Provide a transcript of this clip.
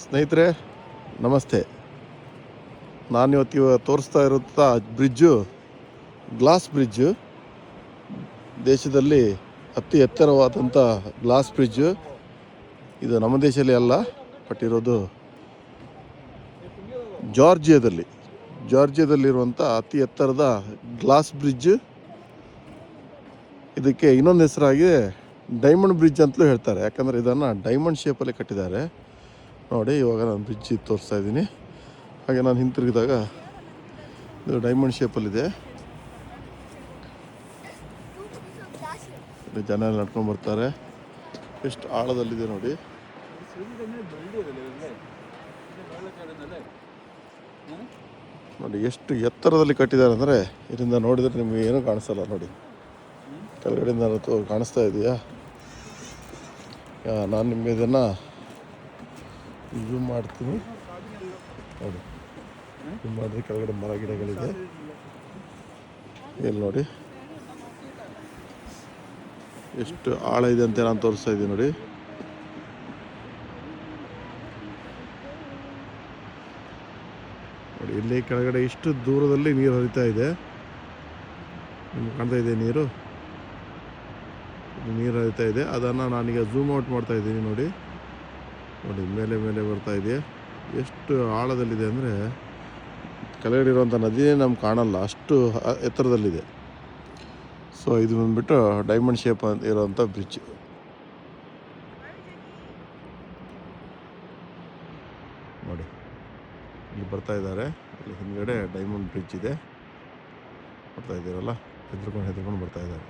ಸ್ನೇಹಿತರೆ ನಮಸ್ತೆ. ನಾನಿವತ್ತು ತೋರಿಸ್ತಾ ಇರುತ್ತಾ ಬ್ರಿಡ್ಜು ಗ್ಲಾಸ್ ಬ್ರಿಡ್ಜು, ದೇಶದಲ್ಲಿ ಅತಿ ಎತ್ತರವಾದಂಥ ಗ್ಲಾಸ್ ಬ್ರಿಡ್ಜು. ಇದು ನಮ್ಮ ದೇಶದಲ್ಲಿ ಅಲ್ಲ, ಬಟ್ ಇರೋದು ಜಾರ್ಜಿಯಾದಲ್ಲಿರುವಂಥ ಅತಿ ಎತ್ತರದ ಗ್ಲಾಸ್ ಬ್ರಿಡ್ಜ್. ಇದಕ್ಕೆ ಇನ್ನೊಂದು ಹೆಸರಾಗಿ ಡೈಮಂಡ್ ಬ್ರಿಡ್ಜ್ ಅಂತಲೂ ಹೇಳ್ತಾರೆ, ಯಾಕಂದರೆ ಇದನ್ನು ಡೈಮಂಡ್ ಶೇಪಲ್ಲಿ ಕಟ್ಟಿದ್ದಾರೆ. ನೋಡಿ, ಇವಾಗ ನಾನು ಬ್ರಿಡ್ಜ್ ತೋರಿಸ್ತಾ ಇದ್ದೀನಿ. ಹಾಗೆ ನಾನು ಹಿಂತಿರುಗಿದಾಗ ಇದು ಡೈಮಂಡ್ ಶೇಪಲ್ಲಿದೆ. ಇಲ್ಲಿ ಜನ ಎಲ್ಲ ನಡ್ಕೊಂಡು ಬರ್ತಾರೆ. ಎಷ್ಟು ಆಳದಲ್ಲಿದೆ ನೋಡಿ. ನೋಡಿ ಎಷ್ಟು ಎತ್ತರದಲ್ಲಿ ಕಟ್ಟಿದ್ದಾರೆ ಅಂದರೆ, ಇದರಿಂದ ನೋಡಿದರೆ ನಿಮಗೆ ಏನೂ ಕಾಣಿಸಲ್ಲ. ನೋಡಿ, ಕೆಳಗಡೆಯಿಂದ ಕಾಣಿಸ್ತಾ ಇದೆಯಾ? ನಾನು ನಿಮಗೆ ಇದನ್ನು ಝೂಮ್ ಮಾಡ್ತೀನಿ. ನೋಡಿ, ಝೂಮ್ ಮಾಡಿದ್ರೆ ಕೆಳಗಡೆ ಮರ ಗಿಡಗಳಿದೆ. ಇಲ್ಲಿ ನೋಡಿ ಎಷ್ಟು ಆಳ ಇದೆ ಅಂತ ನಾನು ತೋರಿಸ್ತಾ ಇದ್ದೀನಿ. ನೋಡಿ, ನೋಡಿ ಇಲ್ಲಿ ಕೆಳಗಡೆ ಇಷ್ಟು ದೂರದಲ್ಲಿ ನೀರು ಹರಿತಾ ಇದೆ. ನಿಮ್ಗೆ ಕಾಣ್ತಾ ಇದೆ ನೀರು ಹರಿತಾ ಇದೆ. ಅದನ್ನು ನಾನೀಗ ಝೂಮ್ ಔಟ್ ಮಾಡ್ತಾ ಇದ್ದೀನಿ. ನೋಡಿ ನೋಡಿ ಮೇಲೆ ಮೇಲೆ ಬರ್ತಾ ಇದೆ. ಎಷ್ಟು ಆಳದಲ್ಲಿದೆ ಅಂದರೆ ಕೆಳಗಡೆ ಇರುವಂಥ ನದಿಯೇ ನಮ್ಗೆ ಕಾಣಲ್ಲ, ಅಷ್ಟು ಎತ್ತರದಲ್ಲಿದೆ. ಸೊ ಇದು ಬಂದುಬಿಟ್ಟು ಡೈಮಂಡ್ ಶೇಪ್ ಇರೋವಂಥ ಬ್ರಿಡ್ಜ್. ನೋಡಿ, ಇಲ್ಲಿ ಬರ್ತಾ ಇದ್ದಾರೆ. ಇಲ್ಲಿ ಹಿಂದ್ಗಡೆ ಡೈಮಂಡ್ ಬ್ರಿಡ್ಜ್ ಇದೆ. ಬರ್ತಾ ಇದ್ದೀರಲ್ಲ, ಹೆದ್ರ್ಕೊಂಡು ಬರ್ತಾ ಇದ್ದಾರೆ.